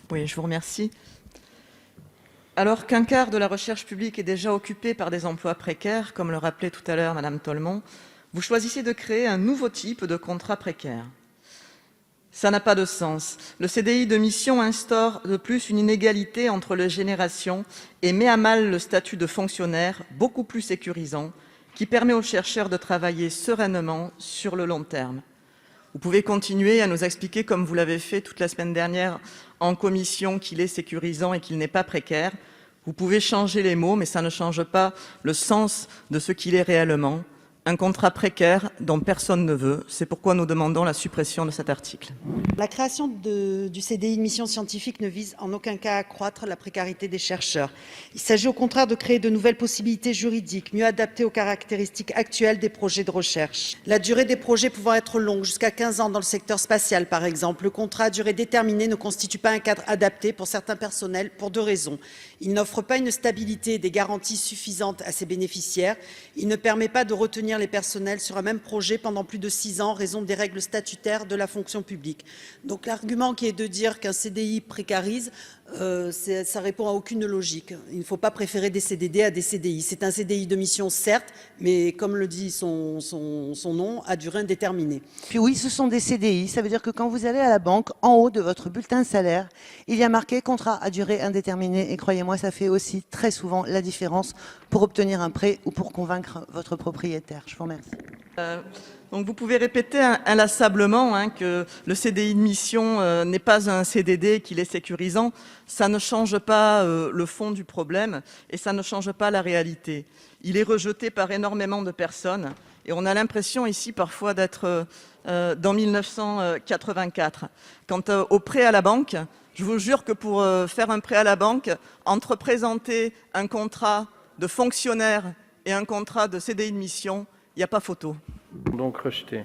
Oui, je vous remercie. Alors qu'un quart de la recherche publique est déjà occupé par des emplois précaires, comme le rappelait tout à l'heure Madame Tolmont, vous choisissez de créer un nouveau type de contrat précaire. Ça n'a pas de sens. Le CDI de mission instaure de plus une inégalité entre les générations et met à mal le statut de fonctionnaire, beaucoup plus sécurisant, qui permet aux chercheurs de travailler sereinement sur le long terme. Vous pouvez continuer à nous expliquer, comme vous l'avez fait toute la semaine dernière en commission, qu'il est sécurisant et qu'il n'est pas précaire. Vous pouvez changer les mots, mais ça ne change pas le sens de ce qu'il est réellement. Un contrat précaire dont personne ne veut. C'est pourquoi nous demandons la suppression de cet article. La création du CDI de mission scientifique ne vise en aucun cas à accroître la précarité des chercheurs. Il s'agit au contraire de créer de nouvelles possibilités juridiques, mieux adaptées aux caractéristiques actuelles des projets de recherche. La durée des projets pouvant être longue, jusqu'à 15 ans dans le secteur spatial par exemple, le contrat à durée déterminée ne constitue pas un cadre adapté pour certains personnels pour deux raisons. Il n'offre pas une stabilité et des garanties suffisantes à ses bénéficiaires. Il ne permet pas de retenir les personnels sur un même projet pendant plus de 6 ans en raison des règles statutaires de la fonction publique. Donc l'argument qui est de dire qu'un CDI précarise, ça répond à aucune logique. Il ne faut pas préférer des CDD à des CDI. C'est un CDI de mission certes, mais comme le dit son nom, à durée indéterminée. Puis oui, ce sont des CDI. Ça veut dire que quand vous allez à la banque, en haut de votre bulletin de salaire, il y a marqué contrat à durée indéterminée. Et croyez-moi, ça fait aussi très souvent la différence pour obtenir un prêt ou pour convaincre votre propriétaire. Je vous remercie. Donc vous pouvez répéter inlassablement que le CDI de mission n'est pas un CDD, qu'il est sécurisant. Ça ne change pas le fond du problème et ça ne change pas la réalité. Il est rejeté par énormément de personnes et on a l'impression ici parfois d'être dans 1984. Quant au prêt à la banque, je vous jure que pour faire un prêt à la banque, entre présenter un contrat de fonctionnaire et un contrat de CDI de mission, il n'y a pas photo. Donc rejeté.